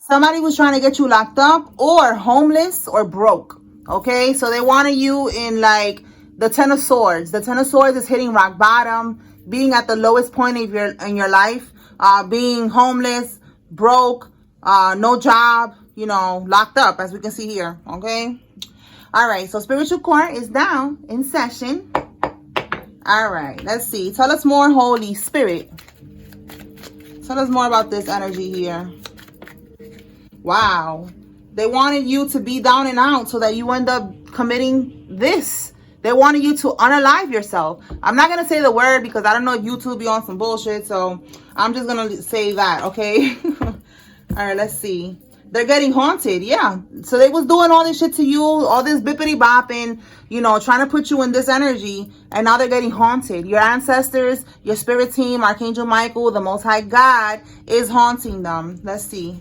Somebody was trying to get you locked up or homeless or broke. Okay, so they wanted you in like the Ten of Swords. The Ten of Swords is hitting rock bottom, being at the lowest point of your life, being homeless, broke, no job, you know, locked up, as we can see here. Okay. All right. So spiritual court is now in session. All right. Let's see. Tell us more, Holy Spirit. Tell us more about this energy here. Wow. They wanted you to be down and out so that you end up committing this. They wanted you to unalive yourself. I'm not going to say the word because I don't know if YouTube be on some bullshit. So I'm just going to say that. Okay. All right. Let's see. They're getting haunted. Yeah. So they was doing all this shit to you. All this bippity bopping, you know, trying to put you in this energy. And now they're getting haunted. Your ancestors, your spirit team, Archangel Michael, the Most High God is haunting them. Let's see.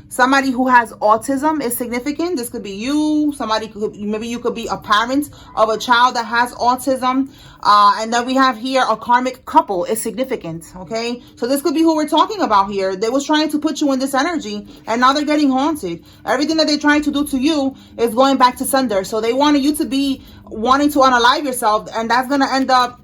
Somebody who has autism is significant. This could be you. Somebody could, maybe you could be a parent of a child that has autism. And then we have here a karmic couple is significant. Okay. So this could be who we're talking about here. They was trying to put you in this energy and now they're getting haunted. Everything that they're trying to do to you is going back to sender. So they wanted you to be wanting to unalive yourself, and that's going to end up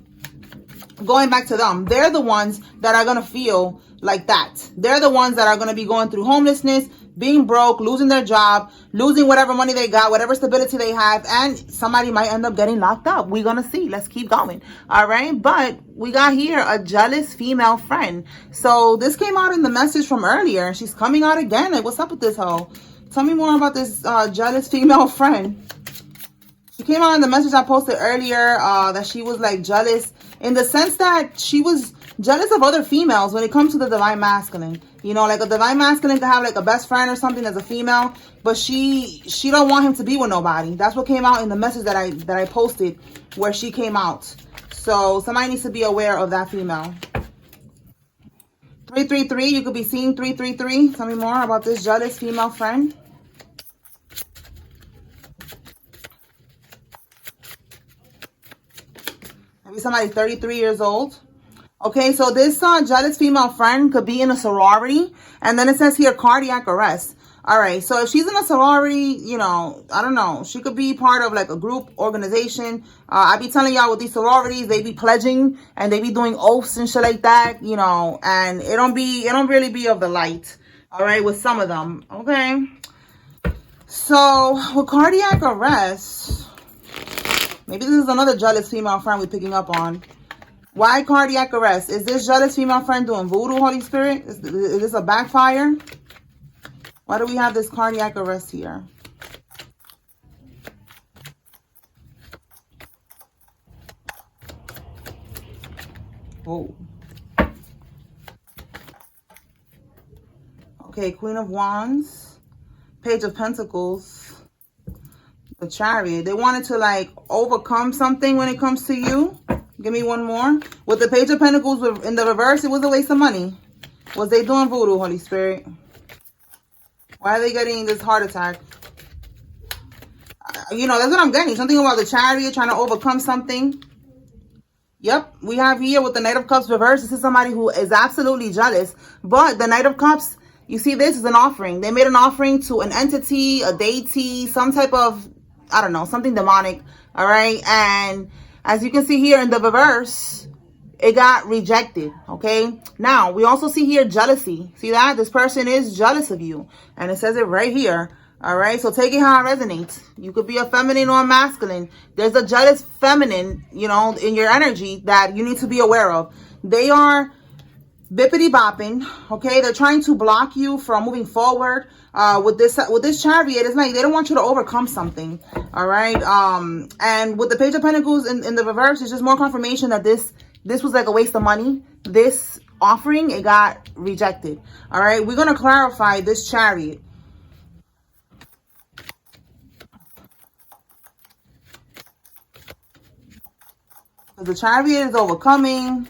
going back to them. They're the ones that are going to feel like that. They're the ones that are going to be going through homelessness, being broke, losing their job, losing whatever money they got, whatever stability they have, and somebody might end up getting locked up. We're going to see. Let's keep going. All right. But we got here a jealous female friend. So this came out in the message from earlier. She's coming out again. Like, what's up with this hoe? Tell me more about this jealous female friend. She came out in the message I posted earlier that she was like jealous in the sense that she was jealous of other females when it comes to the divine masculine. You know, like a divine masculine could have like a best friend or something as a female, but she don't want him to be with nobody. That's what came out in the message that I posted where she came out. So somebody needs to be aware of that female. 333, you could be seeing 333. Tell me more about this jealous female friend. Maybe somebody 33 years old. Okay, so this jealous female friend could be in a sorority. And then it says here, cardiac arrest. All right, so if she's in a sorority, you know, I don't know. She could be part of like a group organization. I be telling y'all with these sororities, they be pledging and they be doing oaths and shit like that, you know. And it don't really be of the light. All right, with some of them. Okay. So with cardiac arrest, maybe this is another jealous female friend we're picking up on. Why cardiac arrest? Is this jealous female friend doing voodoo, Holy Spirit? Is this a backfire? Why do we have this cardiac arrest here? Oh. Okay, Queen of Wands, Page of Pentacles, the Chariot. They wanted to like overcome something when it comes to you. Give me one more. With the Page of Pentacles in the reverse, it was a waste of money. Was they doing voodoo, Holy Spirit? Why are they getting this heart attack? You know, that's what I'm getting. Something about the Chariot trying to overcome something. Yep, we have here with the Knight of Cups reverse. This is somebody who is absolutely jealous. But the Knight of Cups, you see, this is an offering. They made an offering to an entity, a deity, some type of, I don't know, something demonic. All right. And as you can see here in the reverse, it got rejected. Okay. Now, we also see here jealousy. See that? This person is jealous of you. And it says it right here. All right. So take it how it resonates. You could be a feminine or a masculine. There's a jealous feminine, you know, in your energy that you need to be aware of. They are bippity bopping. Okay. They're trying to block you from moving forward. With this Chariot, it's like they don't want you to overcome something. All right. And with the Page of Pentacles in the reverse, it's just more confirmation that this was like a waste of money. This offering, it got rejected. All right. We're going to clarify this Chariot. The Chariot is overcoming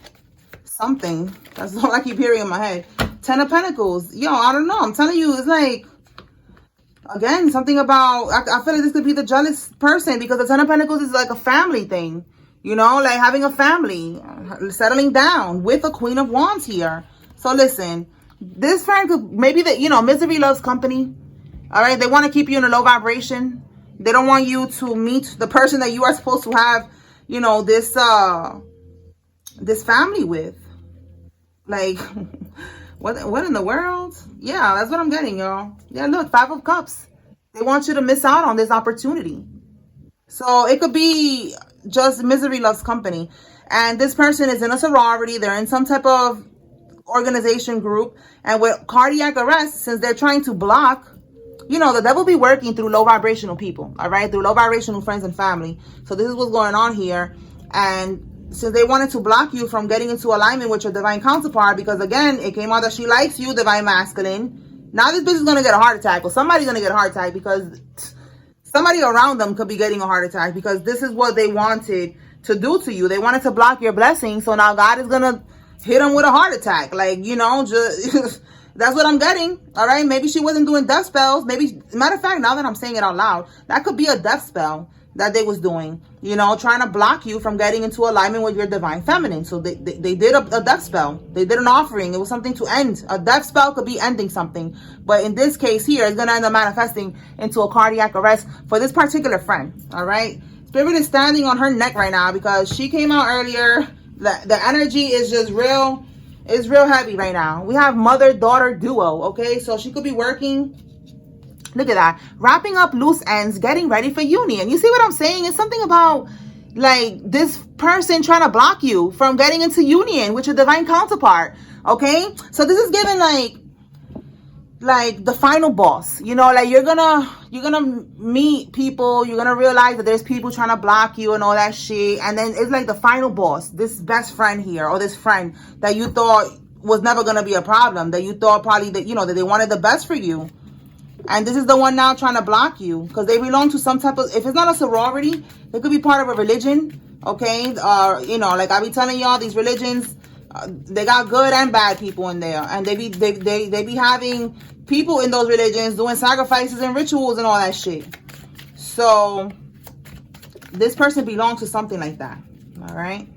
something. That's all I keep hearing in my head. 10 of Pentacles. Yo, I don't know. I'm telling you, it's like, again, something about, I feel like this could be the jealous person because the 10 of Pentacles is like a family thing. You know, like having a family, settling down with a Queen of Wands here. So listen, This friend could, maybe that, you know, misery loves company. All right. They want to keep you in a low vibration. They don't want you to meet the person that you are supposed to have, you know, this family with. Like, what in the world? Yeah, that's what I'm getting, y'all. Yeah, look, 5 of Cups. They want you to miss out on this opportunity. So it could be just misery loves company. And this person is in a sorority. They're in some type of organization group. And with cardiac arrest, since they're trying to block, you know, the devil be working through low vibrational people, all right? Through low vibrational friends and family. So this is what's going on here. And since they wanted to block you from getting into alignment with your divine counterpart, because again, it came out that she likes you, divine masculine. Now this bitch is going to get a heart attack, or somebody's going to get a heart attack, because somebody around them could be getting a heart attack, because this is what they wanted to do to you. They wanted to block your blessing. So now God is going to hit them with a heart attack. Like, you know, just that's what I'm getting. All right. Maybe she wasn't doing death spells. Maybe, matter of fact, now that I'm saying it out loud, that could be a death spell that they was doing, you know, trying to block you from getting into alignment with your divine feminine. So they did a death spell. They did an offering. It was something to end. A death spell could be ending something. But in this case here, it's going to end up manifesting into a cardiac arrest for this particular friend. All right. Spirit is standing on her neck right now because she came out earlier. The energy is just real. It's real heavy right now. We have mother-daughter duo. Okay. So she could be working. Look at that. Wrapping up loose ends, getting ready for union. You see what I'm saying? It's something about like this person trying to block you from getting into union with your divine counterpart. Okay. So this is giving like the final boss, you know, like you're gonna meet people, you're gonna realize that there's people trying to block you and all that shit, and then it's like the final boss, this best friend here, or this friend that you thought was never gonna be a problem, that you thought probably that, you know, that they wanted the best for you, and this is the one now trying to block you because they belong to some type of, if it's not a sorority, they could be part of a religion. Okay. You know, like I be telling y'all, these religions, they got good and bad people in there, and they be having people in those religions doing sacrifices and rituals and all that shit. So this person belongs to something like that. All right,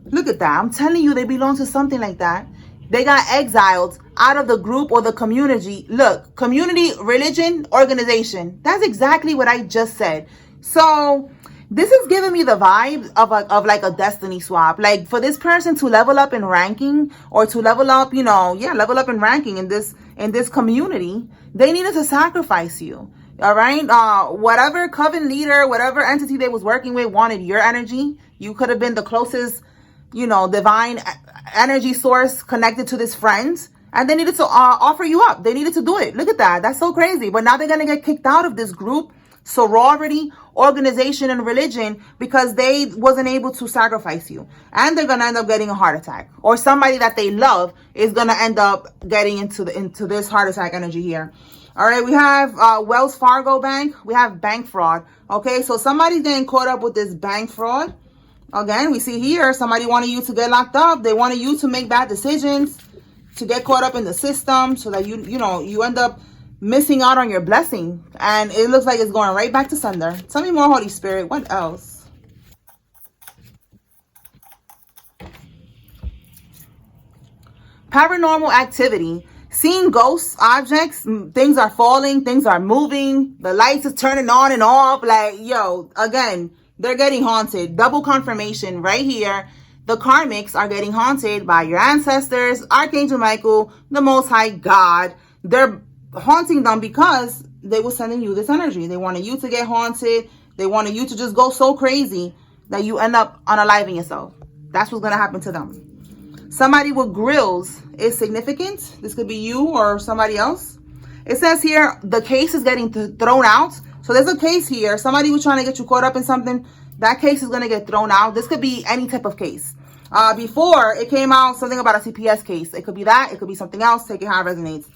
look at that. I'm telling you, they belong to something like that. They got exiled out of the group or the community. Look, community, religion, organization. That's exactly what I just said. So this is giving me the vibe of like a destiny swap. Like for this person to level up in ranking, or to level up, you know, yeah, level up in ranking in this community, they needed to sacrifice you. All right. Whatever Coven leader, whatever entity they was working with wanted your energy. You could have been the closest, you know, divine energy source connected to this friend. And they needed to offer you up. They needed to do it. Look at that. That's so crazy. But now they're going to get kicked out of this group, sorority, organization, and religion because they wasn't able to sacrifice you. And they're going to end up getting a heart attack. Or somebody that they love is going to end up getting into this heart attack energy here. All right, we have Wells Fargo Bank. We have bank fraud. Okay, so somebody's getting caught up with this bank fraud. Again, we see here somebody wanted you to get locked up. They wanted you to make bad decisions, to get caught up in the system so that you end up missing out on your blessing. And it looks like it's going right back to sender. Tell me more, Holy Spirit. What else? Paranormal activity. Seeing ghosts, objects, things are falling, things are moving, the lights is turning on and off. Like, yo, again, they're getting haunted. Double confirmation right here. The karmics are getting haunted by your ancestors, Archangel Michael, the Most High God. They're haunting them because they were sending you this energy. They wanted you to get haunted. They wanted you to just go so crazy that you end up unaliving yourself. That's what's going to happen to them. Somebody with grills is significant. This could be you or somebody else. It says here, the case is getting thrown out. So there's a case here. Somebody was trying to get you caught up in something. That case is going to get thrown out. This could be any type of case. Before, it came out something about a CPS case. It could be that. It could be something else. Take it how it resonates.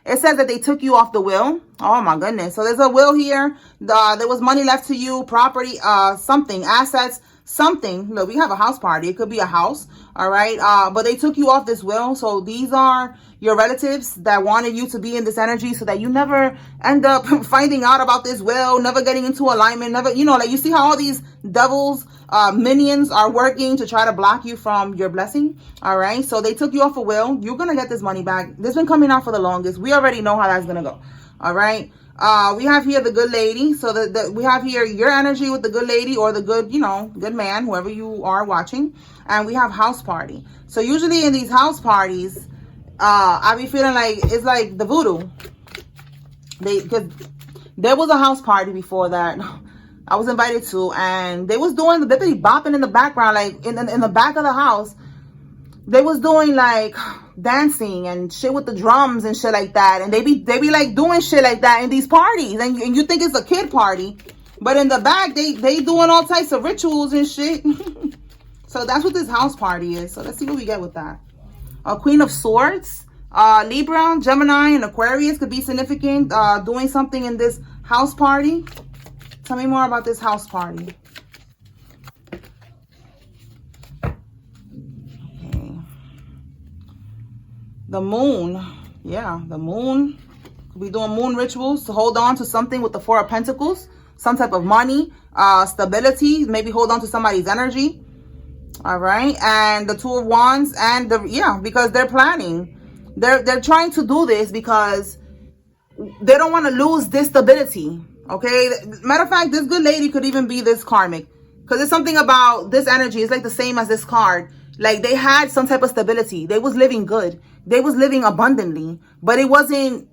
It says that they took you off the will. Oh, my goodness. So there's a will here. There was money left to you, property, something, assets, something. Look, we have a house party. It could be a house. All right. But they took you off this will. So these are your relatives that wanted you to be in this energy so that you never end up finding out about this will, never getting into alignment, never, you know, like you see how all these devils minions are working to try to block you from your blessing. All right, so they took you off a will. You're gonna get this money back. This has been coming out for the longest. We already know how that's gonna go. All right, we have here the good lady. So we have here your energy with the good lady or the good, good man, whoever you are watching. And we have house party. So usually in these house parties, I be feeling like it's like the voodoo. Because there was a house party before that I was invited to, and they was doing the bippity bopping in the background, like in the back of the house. They was doing like dancing and shit with the drums and shit like that, and they be like doing shit like that in these parties, and you think it's a kid party, but in the back they doing all types of rituals and shit. So that's what this house party is. So let's see what we get with that. A Queen of Swords, Libra, Gemini, and Aquarius could be significant doing something in this house party. Tell me more about this house party. Okay. The moon. Yeah, the moon. Could be doing moon rituals to hold on to something with the Four of Pentacles. Some type of money, stability. Maybe hold on to somebody's energy. All right. And the Two of Wands. And because they're planning. They're trying to do this because they don't want to lose this stability. Okay, matter of fact, this good lady could even be this karmic, because it's something about this energy. It's like the same as this card. Like they had some type of stability. They was living good. They was living abundantly, but it wasn't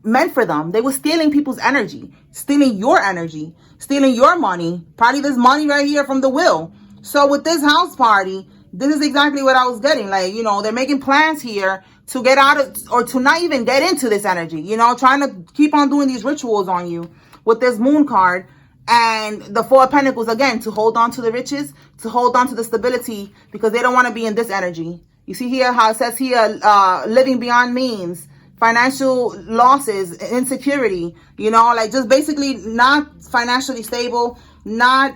meant for them. They was stealing people's energy, stealing your energy, stealing your money. Probably this money right here from the will. So with this house party, this is exactly what I was getting. Like, they're making plans here to get out of, or to not even get into this energy, trying to keep on doing these rituals on you with this moon card and the Four of Pentacles, again, to hold on to the riches, to hold on to the stability, because they don't want to be in this energy. You see here how it says here, living beyond means, financial losses, insecurity, like just basically not financially stable, not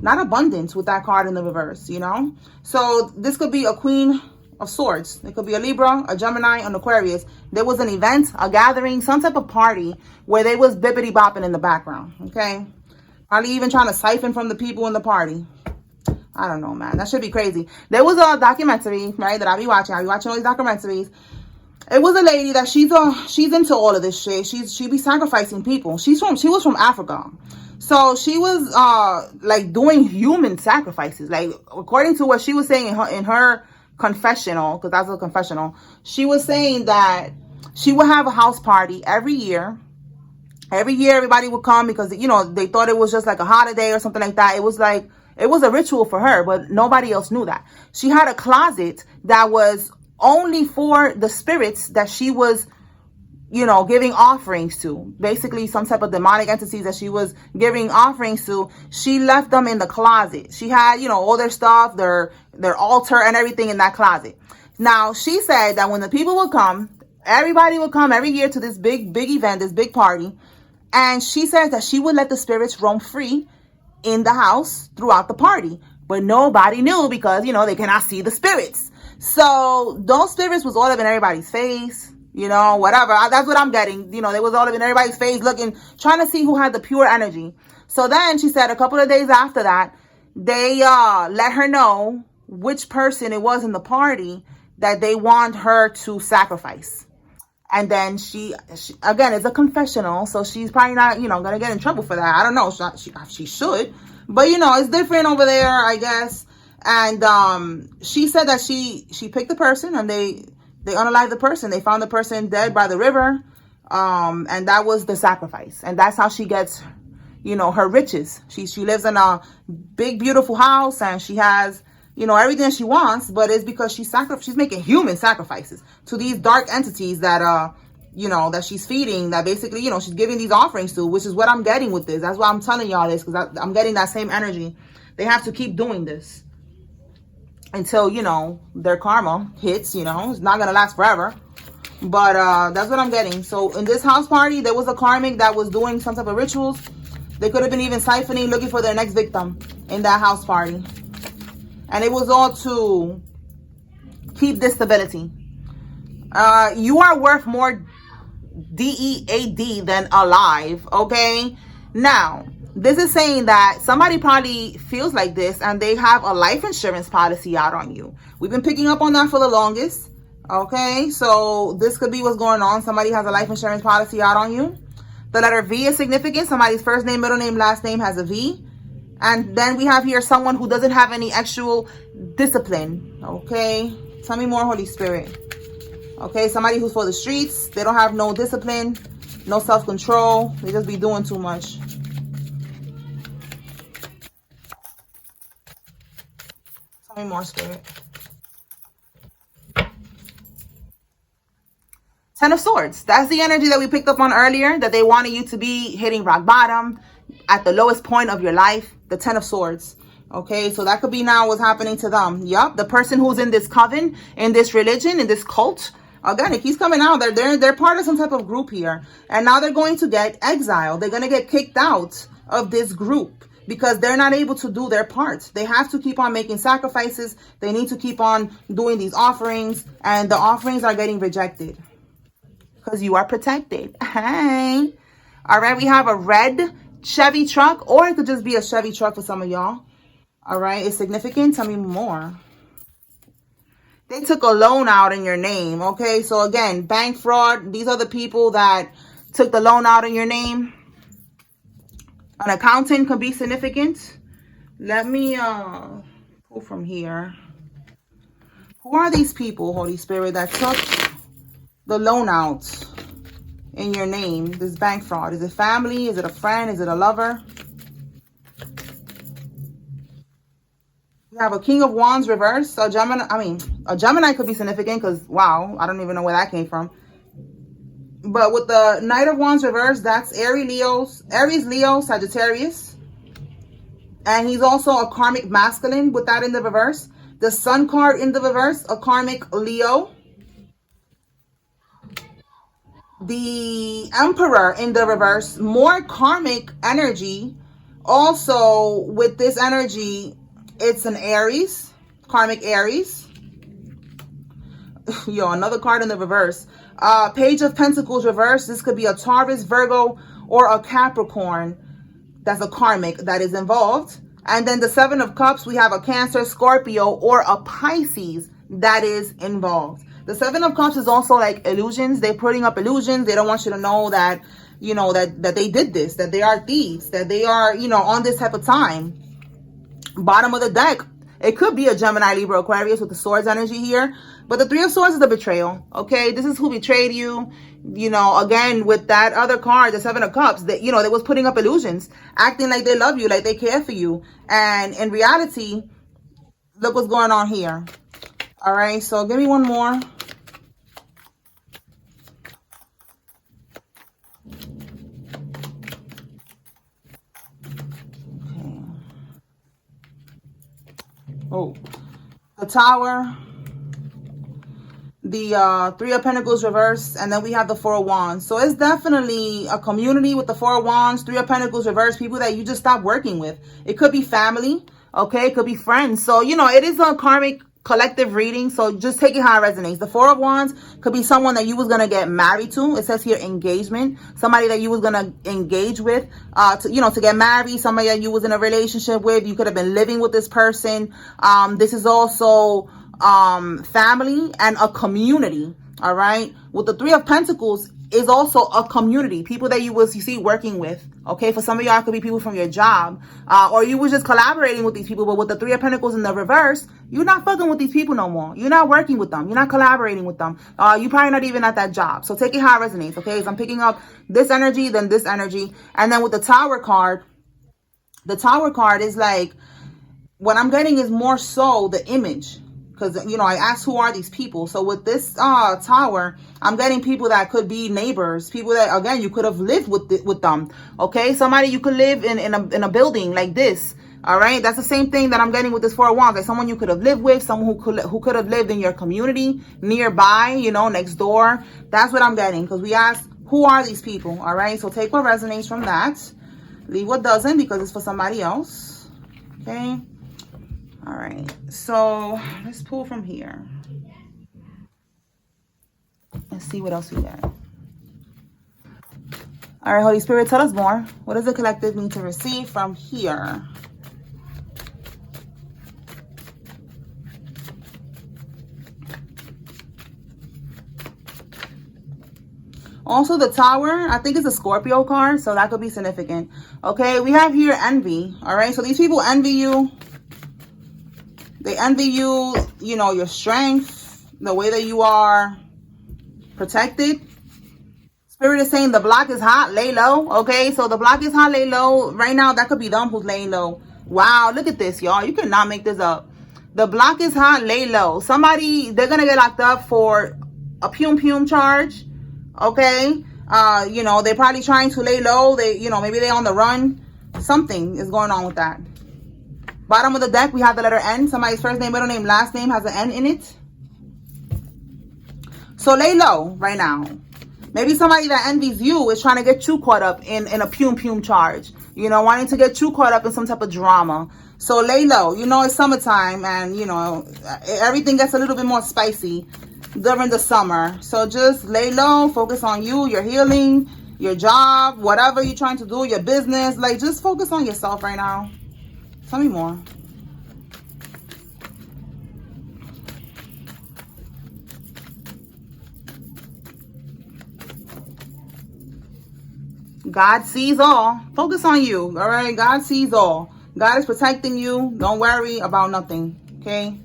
abundance with that card in the reverse, So this could be a Queen of Swords. It could be a Libra, a Gemini, an Aquarius. There was an event, a gathering, some type of party where they was bippity bopping in the background. Okay, probably even trying to siphon from the people in the party. I don't know, man. That should be crazy. There was a documentary, right, that I be watching. I be watching all these documentaries. It was a lady that she's into all of this shit. She be sacrificing people. She was from Africa. So she was like doing human sacrifices. Like according to what she was saying in her confessional, because that's a confessional, she was saying that she would have a house party every year. Every year everybody would come because they thought it was just like a holiday or something like that. It was a ritual for her, but nobody else knew that. She had a closet that was only for the spirits that she was giving offerings to, basically some type of demonic entities that she was giving offerings to. She left them in the closet. She had, all their stuff, their altar and everything in that closet. Now, she said that when the people would come, everybody would come every year to this big event, this big party. And she says that she would let the spirits roam free in the house throughout the party. But nobody knew because, they cannot see the spirits. So those spirits was all up in everybody's face. Whatever. That's what I'm getting. They was all up in everybody's face looking, trying to see who had the pure energy. So then she said a couple of days after that, they let her know which person it was in the party that they want her to sacrifice. And then she again, it's a confessional, so she's probably not, gonna get in trouble for that. I don't know. She should. But, it's different over there, I guess. And she said that she picked the person and they unalived the person. They found the person dead by the river. And that was the sacrifice. And that's how she gets, her riches. She lives in a big, beautiful house and she has, everything she wants. But it's because she's making human sacrifices to these dark entities that, that she's feeding, that basically, she's giving these offerings to, which is what I'm getting with this. That's why I'm telling y'all this, because I'm getting that same energy. They have to keep doing this until, their karma hits, it's not going to last forever. But that's what I'm getting. So in this house party, there was a karmic that was doing some type of rituals. They could have been even siphoning, looking for their next victim in that house party. And it was all to keep this stability. You are worth more DEAD than alive, okay? Now, This is saying that somebody probably feels like this and they have a life insurance policy out on you. We've been picking up on that for the longest. Okay, so this could be what's going on. Somebody has a life insurance policy out on you. The letter V is significant. Somebody's first name, middle name, last name has a V. And then we have here someone who doesn't have any actual discipline. Okay, tell me more, Holy Spirit. Okay, somebody who's for the streets. They don't have no discipline, no self-control. They just be doing too much. Tell me more, Spirit. Ten of Swords. That's the energy that we picked up on earlier, that they wanted you to be hitting rock bottom, at the lowest point of your life. The Ten of Swords. Okay, so that could be now what's happening to them. Yup, the person who's in this coven, in this religion, in this cult. Again, it keeps coming out. They're part of some type of group here. And now they're going to get exiled. They're going to get kicked out of this group because they're not able to do their part. They have to keep on making sacrifices. They need to keep on doing these offerings. And the offerings are getting rejected. Because you are protected. Hey. All right, we have a red Chevy truck, or it could just be a Chevy truck for some of y'all. All right, it's significant. Tell me more. They took a loan out in your name. Okay, so again, bank fraud. These are the people that took the loan out in your name. An accountant could be significant. Let me pull from here. Who are these people, Holy Spirit, that took the loan out in your name? This bank fraud. Is it family? Is it a friend? Is it a lover? We have a King of Wands reverse. A Gemini could be significant because, wow, I don't even know where that came from. But with the Knight of Wands reverse, that's Aries, Leo, Sagittarius. And he's also a karmic masculine with that in the reverse. The Sun card in the reverse, a karmic Leo. The Emperor in the reverse, more karmic energy. Also, with this energy, it's an Aries, karmic Aries. Yo, another card in the reverse. Page of Pentacles reverse. This could be a Taurus, Virgo, or a Capricorn. That's a karmic that is involved. And then the Seven of Cups, we have a Cancer, Scorpio, or a Pisces that is involved. The Seven of Cups is also like illusions. They're putting up illusions. They don't want you to know that, you know, that they did this, that they are thieves, that they are, you know, on this type of time. Bottom of the deck, it could be a Gemini, Libra, Aquarius with the Swords energy here. But the Three of Swords is the betrayal. Okay, this is who betrayed you. You know, again, with that other card, the Seven of Cups, that, you know, they was putting up illusions, acting like they love you, like they care for you. And in reality, look what's going on here. All right, so give me one more. Okay. Oh, the Tower, the Three of Pentacles reverse, and then we have the Four of Wands. So it's definitely a community with the Four of Wands, Three of Pentacles reverse, people that you just stopped working with. It could be family, okay? It could be friends. So, you know, it is a karmic collective reading, so just take it how it resonates. The Four of Wands could be someone that you was going to get married to. It says here engagement. Somebody that you was going to engage with, to get married. Somebody that you was in a relationship with. You could have been living with this person. This is also family and a community. All right, with the Three of Pentacles is also a community, people that you see working with. Okay, for some of y'all, it could be people from your job, or you was just collaborating with these people. But with the Three of Pentacles in the reverse, you're not fucking with these people no more. You're not working with them. You're not collaborating with them. You're probably not even at that job. So take it how it resonates. Okay, so I'm picking up this energy, then this energy, and then with the Tower card, the Tower card is like, what I'm getting is more so the image. Because, you know, I asked who are these people. So with this Tower, I'm getting people that could be neighbors. People that, again, you could have lived with them. Okay? Somebody you could live in a building like this. All right? That's the same thing that I'm getting with this Four of Wands. Like someone you could have lived with. Someone who could have lived in your community. Nearby, you know, next door. That's what I'm getting. Because we asked, who are these people? All right? So take what resonates from that. Leave what doesn't because it's for somebody else. Okay? All right, so let's pull from here. Let's see what else we got. All right, Holy Spirit, tell us more. What does the collective need to receive from here? Also, the Tower, I think it's a Scorpio card, so that could be significant. Okay, we have here envy. All right, so these people envy you. They envy you, you know, your strength, the way that you are protected. Spirit is saying the block is hot, lay low. Okay, so the block is hot, lay low. Right now, that could be them who's laying low. Wow, look at this, y'all. You cannot make this up. The block is hot, lay low. Somebody, they're going to get locked up for a pum charge. Okay, you know, they're probably trying to lay low. They, you know, maybe they're on the run. Something is going on with that. Bottom of the deck, we have the letter N. Somebody's first name, middle name, last name has an N in it. So lay low right now. Maybe somebody that envies you is trying to get you caught up in a pum charge. You know, wanting to get you caught up in some type of drama. So lay low. You know, it's summertime and, you know, everything gets a little bit more spicy during the summer. So just lay low, focus on you, your healing, your job, whatever you're trying to do, your business. Like, just focus on yourself right now. Tell me more. God sees all. Focus on you, all right? God sees all. God is protecting you. Don't worry about nothing, okay?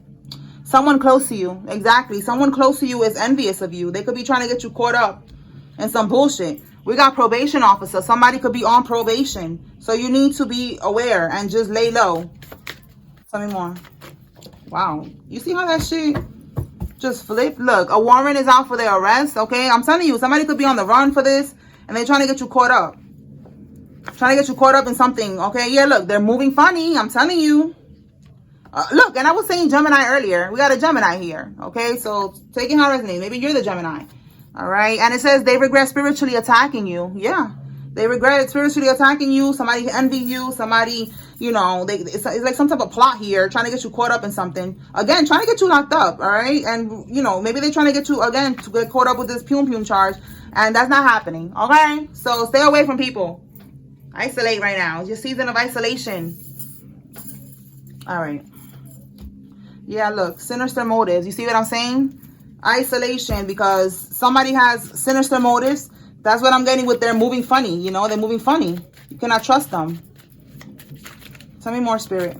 Someone close to you, exactly. Someone close to you is envious of you. They could be trying to get you caught up in some bullshit. We got probation officer. Somebody could be on probation. So you need to be aware and just lay low. Tell me more. Wow. You see how that shit just flipped? Look, a warrant is out for their arrest, okay? I'm telling you, somebody could be on the run for this and they're trying to get you caught up. Trying to get you caught up in something, okay? Yeah, look, they're moving funny. I'm telling you. Look, and I was saying Gemini earlier. We got a Gemini here, okay? So take it how it resonates. Maybe you're the Gemini, all right? And it says they regret spiritually attacking you. Yeah, they regret spiritually attacking you. Somebody envy you. Somebody, you know, it's like some type of plot here, trying to get you caught up in something. Again, trying to get you locked up, all right? And, you know, maybe they're trying to get you, again, to get caught up with this pum charge. And that's not happening, okay? So stay away from people. Isolate right now. It's your season of isolation. All right. Yeah, look, sinister motives. You see what I'm saying? Isolation, because somebody has sinister motives. That's what I'm getting with they're moving funny. You know, they're moving funny. You cannot trust them. Tell me more, Spirit.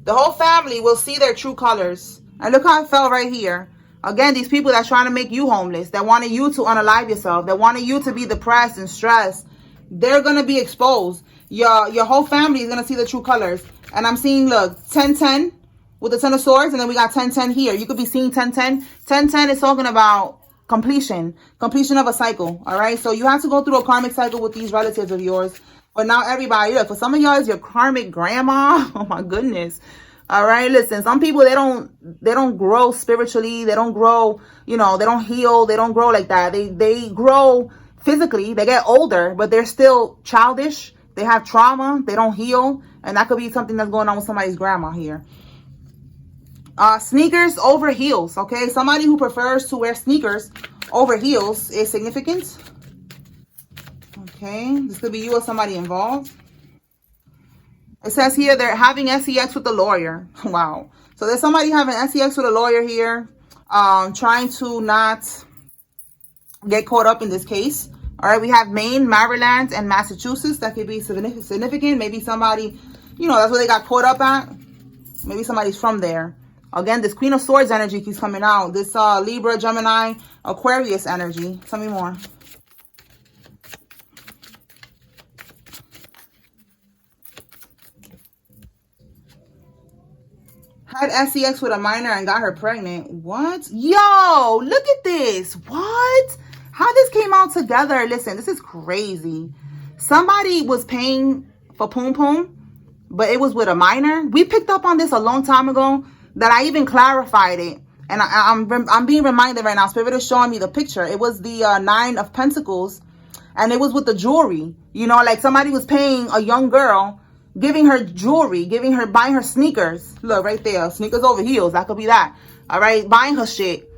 The whole family will see their true colors. And look how it fell right here. Again, these people that's trying to make you homeless, that wanted you to unalive yourself, that wanted you to be depressed and stressed, they're going to be exposed. Your whole family is going to see the true colors. And I'm seeing, look, 1010 with the 10 of swords, and then we got 1010 here. You could be seeing 1010. 1010 is talking about completion of a cycle, all right? So you have to go through a karmic cycle with these relatives of yours. But now everybody, look, for some of y'all, is your karmic grandma. Oh, my goodness. All right, listen, some people, they don't grow spiritually. They don't grow, you know, they don't heal. They don't grow like that. They grow physically. They get older, but they're still childish. They have trauma. They don't heal. And that could be something that's going on with somebody's grandma here. Sneakers over heels, okay? Somebody who prefers to wear sneakers over heels is significant. Okay, this could be you or somebody involved. It says here they're having sex with the lawyer. Wow. So there's somebody having sex with a lawyer here, trying to not get caught up in this case. All right, we have Maine, Maryland, and Massachusetts. That could be significant. Maybe somebody, you know, that's where they got caught up at. Maybe somebody's from there. Again, this Queen of Swords energy keeps coming out. This Libra, Gemini, Aquarius energy. Tell me more. Had sex with a minor and got her pregnant. What? Yo, look at this. What? How this came out together. Listen, this is crazy. Somebody was paying for poom, but it was with a minor. We picked up on this a long time ago that I even clarified it. And I'm being reminded right now. Spirit is showing me the picture. It was the 9 of Pentacles. And it was with the jewelry. You know, like somebody was paying a young girl, giving her jewelry, buying her sneakers. Look, right there. Sneakers over heels. That could be that. All right. Buying her shit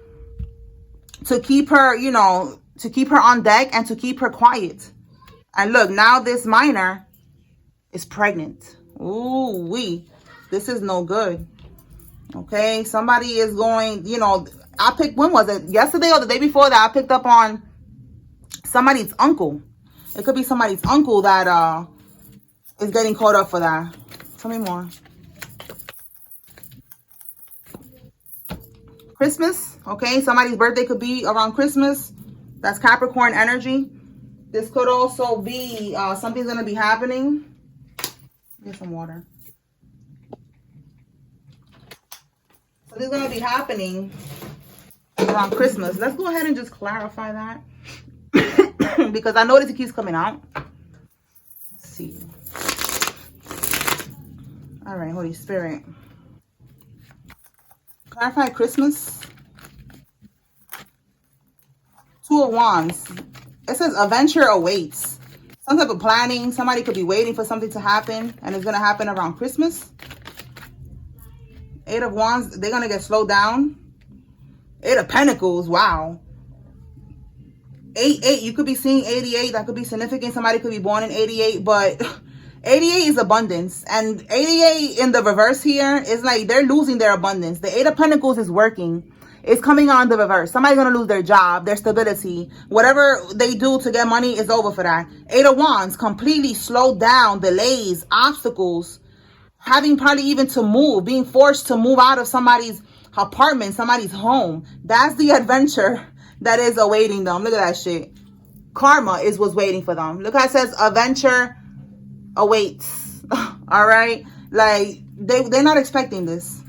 to keep her, you know, to keep her on deck and to keep her quiet. And look, now this minor is pregnant. Ooh, this is no good. Okay, somebody is going, you know, I picked, when was it? Yesterday or the day before that, I picked up on somebody's uncle. It could be somebody's uncle that is getting caught up for that. Tell me more. Christmas, okay? Somebody's birthday could be around Christmas. That's Capricorn energy. This could also be something's going to be happening. Get some water. So this is going to be happening around Christmas. Let's go ahead and just clarify that. Because I notice it keeps coming out. Let's see. All right, Holy Spirit. Clarify Christmas. 2 of Wands. It says a venture awaits. Some type of planning. Somebody could be waiting for something to happen. And it's going to happen around Christmas. 8 of Wands. They're going to get slowed down. 8 of Pentacles. Wow. 88. You could be seeing 88. That could be significant. Somebody could be born in 88. But 88 is abundance. And 88 in the reverse here is like they're losing their abundance. The 8 of Pentacles is working. It's coming on the reverse. Somebody's going to lose their job, their stability. Whatever they do to get money is over for that. 8 of Wands, completely slowed down, delays, obstacles, having probably even to move, being forced to move out of somebody's apartment, somebody's home. That's the adventure that is awaiting them. Look at that shit. Karma is what's waiting for them. Look how it says adventure awaits. All right? Like, they're not expecting this.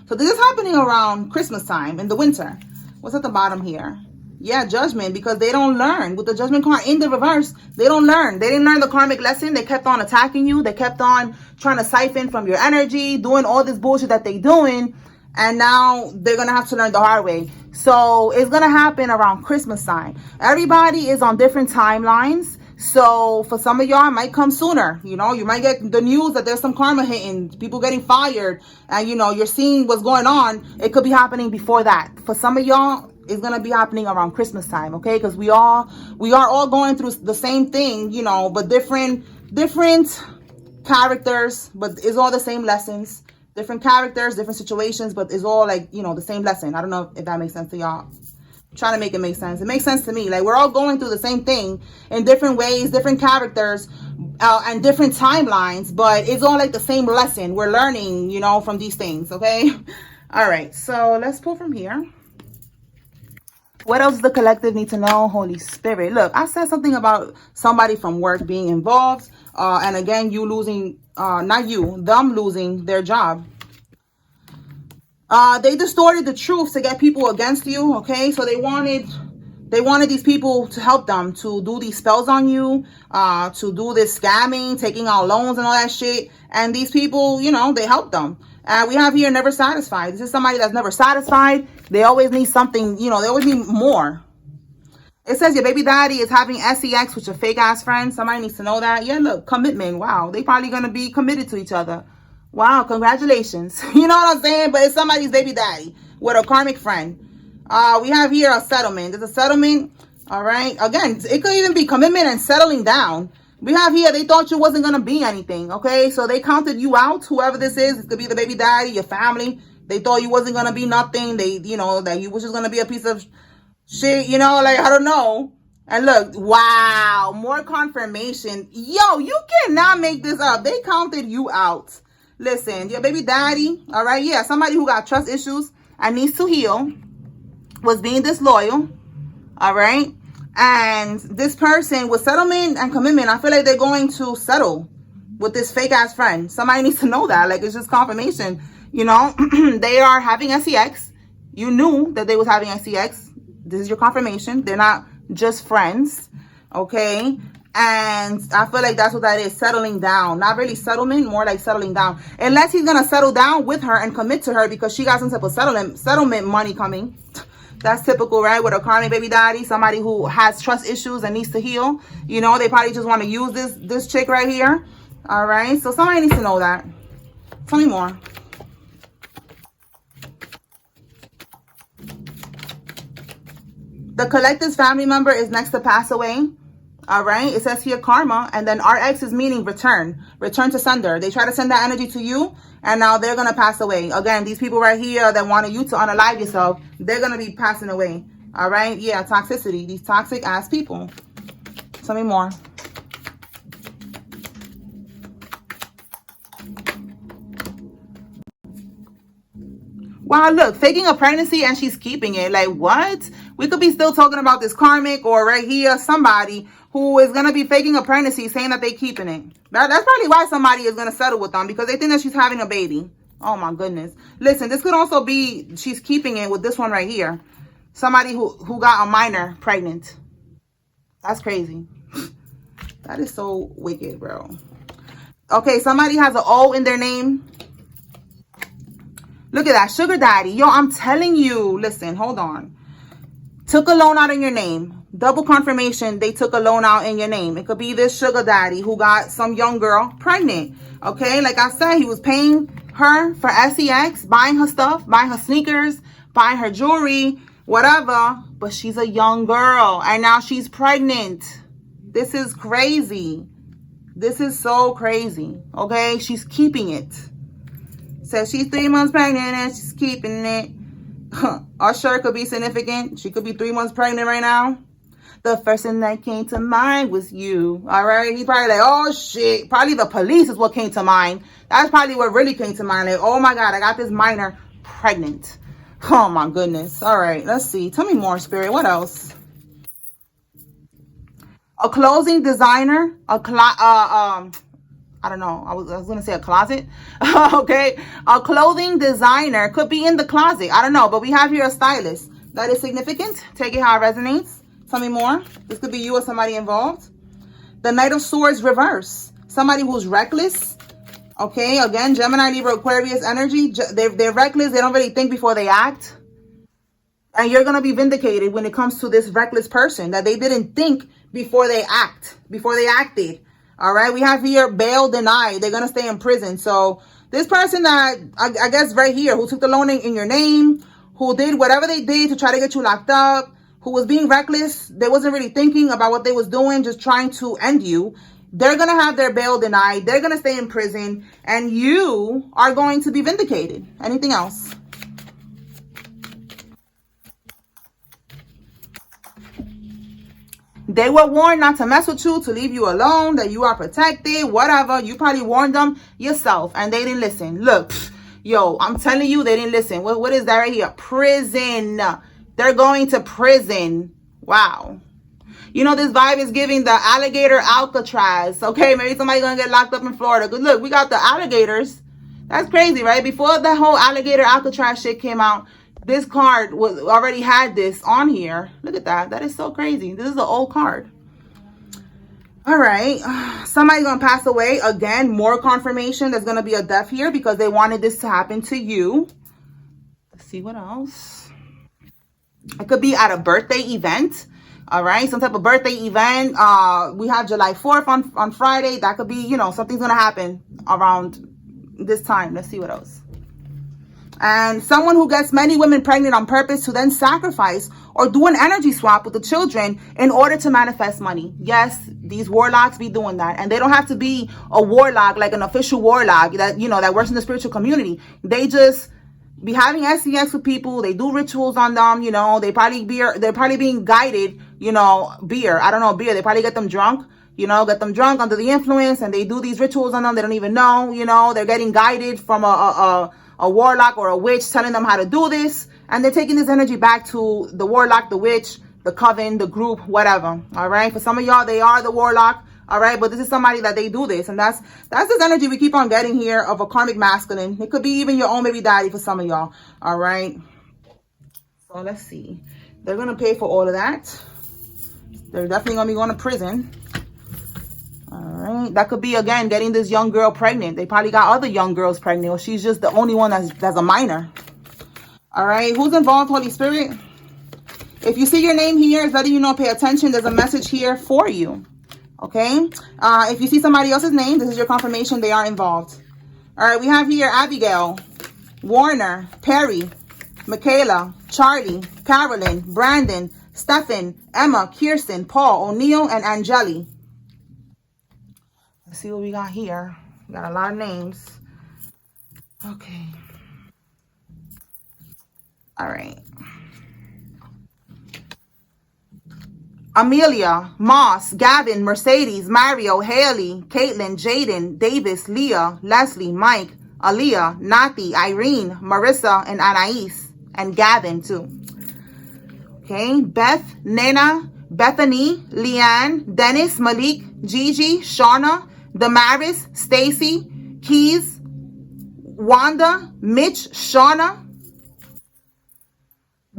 So this is happening around Christmas time in the winter. What's at the bottom here? Yeah, judgment, because they don't learn. With the judgment card in the reverse, they don't learn. They didn't learn the karmic lesson. They kept on attacking you. They kept on trying to siphon from your energy, doing all this bullshit that they're doing. And now they're going to have to learn the hard way. So it's going to happen around Christmas time. Everybody is on different timelines. So for some of y'all, it might come sooner. You know, you might get the news that there's some karma hitting, people getting fired, and, you know, you're seeing what's going on. It could be happening before that. For some of y'all, it's going to be happening around Christmas time, okay? Because we are all going through the same thing, you know, but different characters, but it's all the same lessons. Different characters, different situations, but it's all like, you know, the same lesson. I don't know if that makes sense to y'all. Trying to make it make sense. It makes sense to me. Like, we're all going through the same thing in different ways, different characters, and different timelines, but it's all like the same lesson we're learning, you know, from these things. Okay. All right, so let's pull from here. What else does the collective need to know? Holy Spirit. Look, I said something about somebody from work being involved, and again, you losing, not you, them losing their job. They distorted the truth to get people against you, okay? So they wanted these people to help them, to do these spells on you, to do this scamming, taking out loans and all that shit. And these people, you know, they helped them. We have here never satisfied. This is somebody that's never satisfied. They always need something, you know, they always need more. It says your baby daddy is having sex with your fake ass friend. Somebody needs to know that. Yeah, look, commitment. Wow, they probably going to be committed to each other. Wow, congratulations. You know what I'm saying? But it's somebody's baby daddy with a karmic friend. We have here a settlement. There's a settlement. All right. Again, it could even be commitment and settling down. We have here, they thought you wasn't going to be anything. Okay. So they counted you out. Whoever this is, it could be the baby daddy, your family. They thought you wasn't going to be nothing. They, you know, that you was just going to be a piece of shit, you know, like, I don't know. And look, wow, more confirmation. Yo, you cannot make this up. They counted you out. Listen, your baby daddy, all right, yeah, somebody who got trust issues and needs to heal, was being disloyal, all right? And this person with settlement and commitment, I feel like they're going to settle with this fake-ass friend. Somebody needs to know that. Like, it's just confirmation, you know? They are having sex. You knew that they was having sex. This is your confirmation. They're not just friends, okay? And I feel like that's what that is, settling down. Not really settlement, more like settling down. Unless he's going to settle down with her and commit to her because she got some type of settlement money coming. That's typical, right? With a karmic baby daddy, somebody who has trust issues and needs to heal. You know, they probably just want to use this chick right here. All right? So somebody needs to know that. Tell me more. The collective's family member is next to pass away. All right. It says here karma. And then RX is meaning return. Return to sender. They try to send that energy to you. And now they're going to pass away. Again, these people right here that wanted you to unalive yourself, they're going to be passing away. All right. Yeah. Toxicity. These toxic ass people. Tell me more. Wow, look, faking a pregnancy and she's keeping it. Like, what? We could be still talking about this karmic or right here, somebody who is going to be faking a pregnancy saying that they're keeping it. That's probably why somebody is going to settle with them, because they think that she's having a baby. Oh, my goodness. Listen, this could also be she's keeping it with this one right here. Somebody who got a minor pregnant. That's crazy. That is so wicked, bro. Okay, somebody has an O in their name. Look at that. Sugar daddy. Yo, I'm telling you. Listen, hold on. Took a loan out in your name. Double confirmation. They took a loan out in your name. It could be this sugar daddy who got some young girl pregnant. Okay. Like I said, he was paying her for sex, buying her stuff, buying her sneakers, buying her jewelry, whatever. But she's a young girl and now she's pregnant. This is crazy. This is so crazy. Okay. She's keeping it. Says she's 3 months pregnant and she's keeping it. Or sure, it could be significant. She could be 3 months pregnant right now. The first thing that came to mind was you. All right. He's probably like, oh, shit. Probably the police is what came to mind. That's probably what really came to mind. Like, oh, my God, I got this minor pregnant. Oh, my goodness. All right. Let's see. Tell me more, Spirit. What else? A clothing designer. I don't know. I was going to say a closet. Okay. A clothing designer could be in the closet. I don't know. But we have here a stylist. That is significant. Take it how it resonates. Tell me more. This could be you or somebody involved. The Knight of Swords reverse. Somebody who's reckless. Okay. Again, Gemini, Libra, Aquarius energy. They're reckless. They don't really think before they act. And you're going to be vindicated when it comes to this reckless person. That they didn't think before they act. Before they acted. All right, we have here bail denied. They're going to stay in prison. So this person that, I guess right here, who took the loan in your name, who did whatever they did to try to get you locked up, who was being reckless, they wasn't really thinking about what they was doing, just trying to end you. They're going to have their bail denied. They're going to stay in prison. And you are going to be vindicated. Anything else? They were warned not to mess with you, to leave you alone, that you are protected, whatever. You probably warned them yourself and they didn't listen. Look, yo, I'm telling you, they didn't listen. What is that right here? Prison. They're going to prison. Wow. You know, this vibe is giving the alligator Alcatraz. Okay, maybe somebody gonna get locked up in Florida. Good, look, we got the alligators. That's crazy, right? Before the whole alligator Alcatraz shit came out, this card was already had this on here. Look at that. That is so crazy. This is an old card. All right. Somebody's going to pass away. Again, more confirmation. There's going to be a death here because they wanted this to happen to you. Let's see what else. It could be at a birthday event. All right. Some type of birthday event. We have July 4th on Friday. That could be, you know, something's going to happen around this time. Let's see what else. And someone who gets many women pregnant on purpose to then sacrifice or do an energy swap with the children in order to manifest money. Yes, these warlocks be doing that. And they don't have to be a warlock, like an official warlock that, you know, that works in the spiritual community. They just be having sex with people. They do rituals on them, you know. They're probably being guided, you know, beer. They probably get them drunk. You know, get them drunk under the influence and they do these rituals on them. They don't even know, you know, they're getting guided from a warlock or a witch telling them how to do this. And they're taking this energy back to the warlock, the witch, the coven, the group, whatever. All right. For some of y'all, they are the warlock. All right. But this is somebody that they do this. And that's this energy we keep on getting here of a karmic masculine. It could be even your own baby daddy for some of y'all. All right. So let's see. They're going to pay for all of that. They're definitely going to be going to prison. All right. That could be, again, getting this young girl pregnant. They probably got other young girls pregnant. Or she's just the only one that's a minor. All right. Who's involved, Holy Spirit? If you see your name here, it's letting you know, pay attention. There's a message here for you. Okay. If you see somebody else's name, this is your confirmation they are involved. All right. We have here Abigail, Warner, Perry, Michaela, Charlie, Carolyn, Brandon, Stephen, Emma, Kirsten, Paul, O'Neill, and Angeli. Let's see what we got here. We got a lot of names. Okay. All right. Amelia, Moss, Gavin, Mercedes, Mario, Haley, Caitlin, Jaden, Davis, Leah, Leslie, Mike, Aaliyah, Nati, Irene, Marissa, and Anais, and Gavin too. Okay, Beth, Nena, Bethany, Leanne, Dennis, Malik, Gigi, Shauna, Damaris, Stacy, Keys, Wanda, Mitch, Shauna,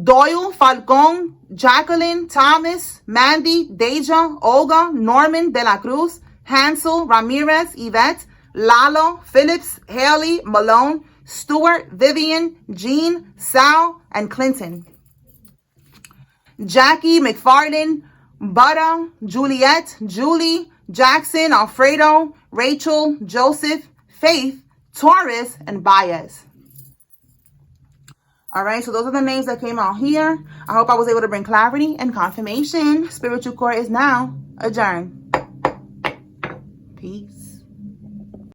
Doyle, Falcon, Jacqueline, Thomas, Mandy, Deja, Olga, Norman, De La Cruz, Hansel, Ramirez, Yvette, Lalo, Phillips, Haley, Malone, Stewart, Vivian, Jean, Sal, and Clinton. Jackie, McFarlane, Butter, Juliet, Julie, Jackson, Alfredo, Rachel, Joseph, Faith, Torres, and Baez. All right, so those are the names that came out here. I hope I was able to bring clarity and confirmation. Spiritual court is now adjourned. Peace.